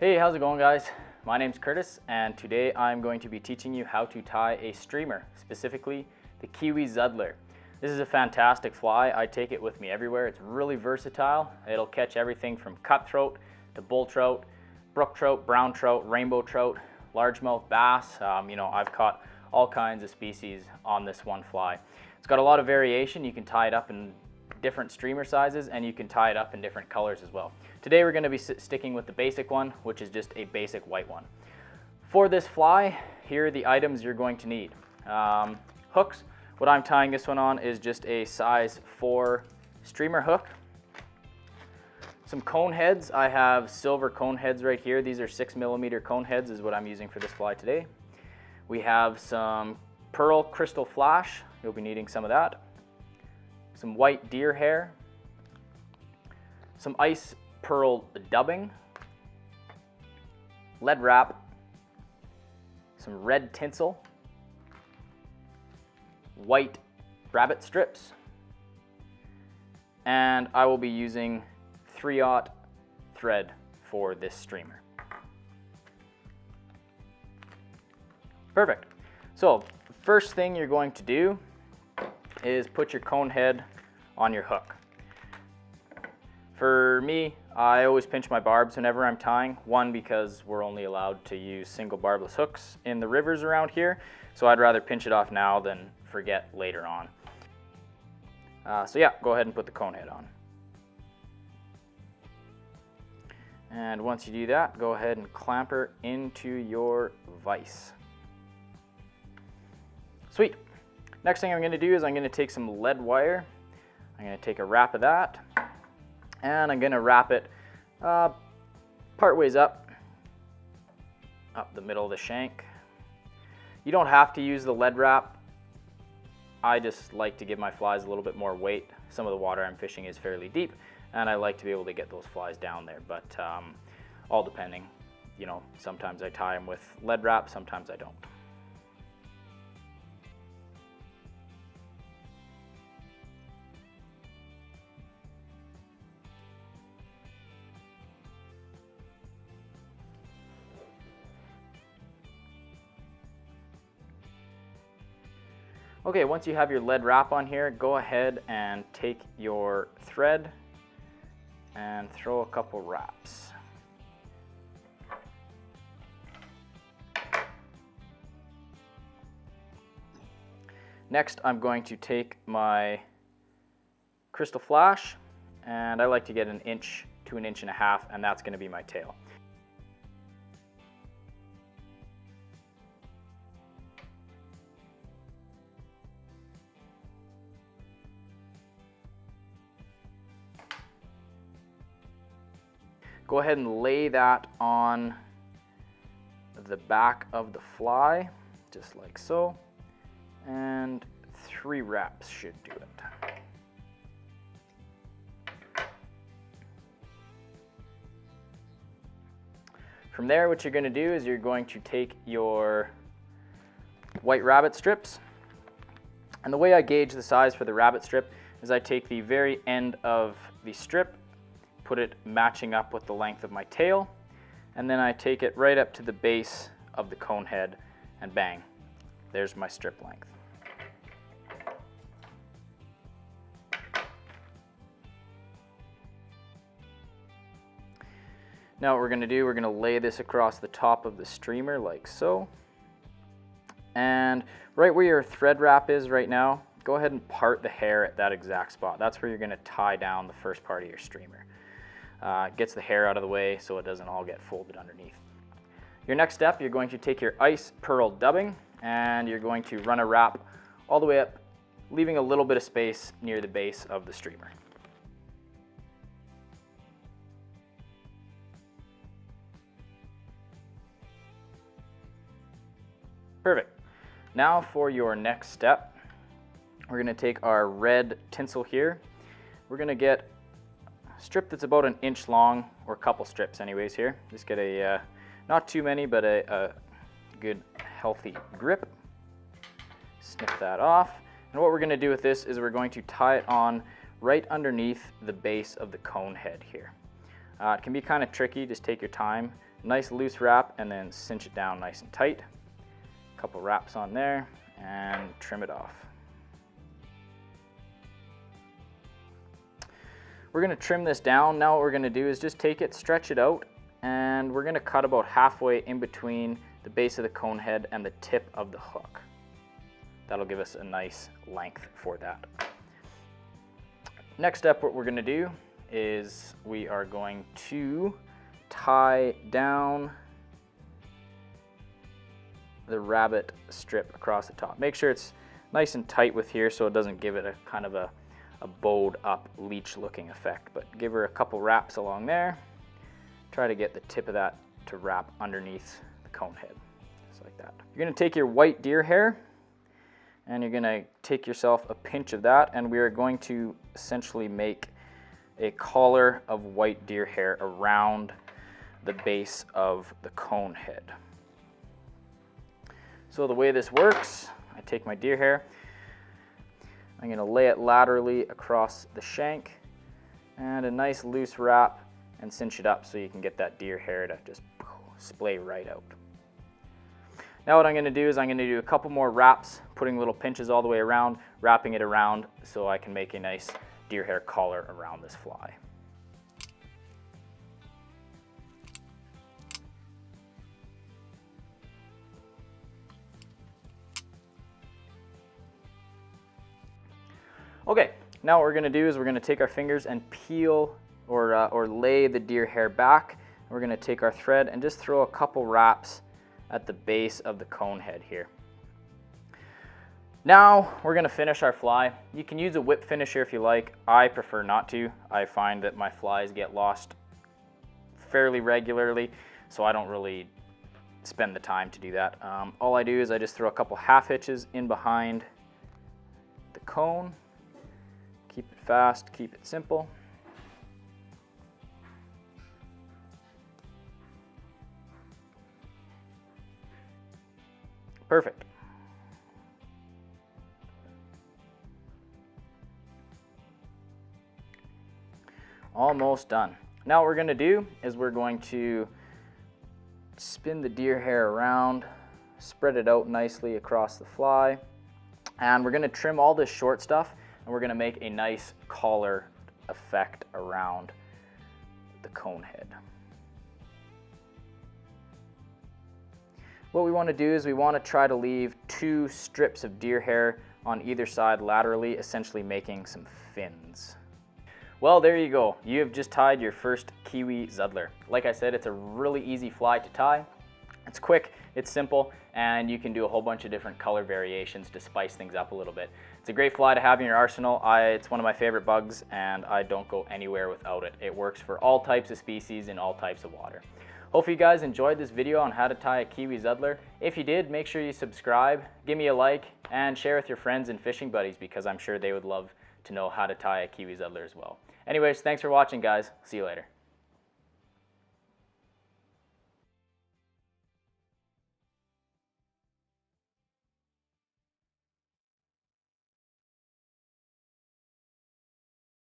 Hey, how's it going, guys? My name's Curtis, and today I'm going to be teaching you how to tie a streamer, specifically the Kiwi Zuddler. This is a fantastic fly. I take it with me everywhere. It's really versatile. It'll catch everything from cutthroat to bull trout, brook trout, brown trout, rainbow trout, largemouth bass. I've caught all kinds of species on this one fly. It's got a lot of variation. You can tie it up in different streamer sizes, and you can tie it up in different colors as well. Today we're going to be sticking with the basic one, which is just a basic white one. For this fly, here are the items you're going to need. Hooks. What I'm tying this one on is just a size 4 streamer hook. Some cone heads. I have silver cone heads right here. These are 6mm cone heads is what I'm using for this fly today. We have some pearl crystal flash. You'll be needing some of that. Some white deer hair, some ice pearl dubbing, lead wrap, some red tinsel, white rabbit strips, and I will be using 3/0 thread for this streamer. Perfect. So first thing you're going to do is put your cone head on your hook. For me, I always pinch my barbs whenever I'm tying. One, because we're only allowed to use single barbless hooks in the rivers around here, so I'd rather pinch it off now than forget later on. So yeah, go ahead and put the cone head on. And once you do that, go ahead and clamp her into your vise. Sweet. Next thing I'm going to do is I'm going to take some lead wire. I'm going to take a wrap of that, and I'm going to wrap it part ways up the middle of the shank. You don't have to use the lead wrap. I just like to give my flies a little bit more weight. Some of the water I'm fishing is fairly deep, and I like to be able to get those flies down there, but all depending. You know, sometimes I tie them with lead wrap, sometimes I don't. Okay, once you have your lead wrap on here, go ahead and take your thread and throw a couple wraps. Next, I'm going to take my crystal flash, and I like to get 1 inch to 1.5 inches, and that's going to be my tail. Go ahead and lay that on the back of the fly, just like so, and 3 wraps should do it. From there, what you're going to do is you're going to take your white rabbit strips, and the way I gauge the size for the rabbit strip is I take the very end of the strip, put it matching up with the length of my tail, and then I take it right up to the base of the cone head, and bang, there's my strip length. Now what we're going to do, we're going to lay this across the top of the streamer like so, and right where your thread wrap is right now, go ahead and part the hair at that exact spot. That's where you're going to tie down the first part of your streamer. Gets the hair out of the way so it doesn't all get folded underneath. Your next step, you're going to take your ice pearl dubbing, and you're going to run a wrap all the way up, leaving a little bit of space near the base of the streamer. Perfect. Now for your next step, we're going to take our red tinsel here. We're going to get strip that's about 1 inch long, or a couple strips anyways here. Just get a, not too many, but a good healthy grip. Snip that off. And what we're going to do with this is we're going to tie it on right underneath the base of the cone head here. It can be kind of tricky, just take your time. Nice loose wrap and then cinch it down nice and tight. A couple wraps on there and trim it off. We're going to trim this down. Now what we're going to do is just take it, stretch it out, and we're going to cut about halfway in between the base of the cone head and the tip of the hook. That'll give us a nice length for that. Next up, what we're going to do is we are going to tie down the rabbit strip across the top. Make sure it's nice and tight with here so it doesn't give it a kind of a bowed up leech looking effect, but give her a couple wraps along there. Try to get the tip of that to wrap underneath the cone head, just like that. You're going to take your white deer hair and you're going to take yourself a pinch of that, and we are going to essentially make a collar of white deer hair around the base of the cone head. So the way this works, I take my deer hair, I'm going to lay it laterally across the shank and a nice loose wrap and cinch it up so you can get that deer hair to just splay right out. Now what I'm going to do is I'm going to do a couple more wraps, putting little pinches all the way around, wrapping it around so I can make a nice deer hair collar around this fly. Okay, now what we're going to do is we're going to take our fingers and peel or lay the deer hair back. We're going to take our thread and just throw a couple wraps at the base of the cone head here. Now we're going to finish our fly. You can use a whip finisher if you like. I prefer not to. I find that my flies get lost fairly regularly, so I don't really spend the time to do that. All I do is I just throw a couple half hitches in behind the cone. Keep it fast, keep it simple. Perfect. Almost done. Now what we're going to do is we're going to spin the deer hair around, spread it out nicely across the fly, and we're going to trim all this short stuff, and we're going to make a nice collar effect around the cone head. What we want to do is we want to try to leave 2 strips of deer hair on either side laterally, essentially making some fins. Well, there you go. You have just tied your first Kiwi Zuddler. Like I said, it's a really easy fly to tie. It's quick, it's simple, and you can do a whole bunch of different color variations to spice things up a little bit. It's a great fly to have in your arsenal. It's one of my favorite bugs, and I don't go anywhere without it. It works for all types of species in all types of water. Hopefully you guys enjoyed this video on how to tie a Kiwi Zuddler. If you did, make sure you subscribe, give me a like, and share with your friends and fishing buddies because I'm sure they would love to know how to tie a Kiwi Zuddler as well. Anyways, thanks for watching, guys. See you later.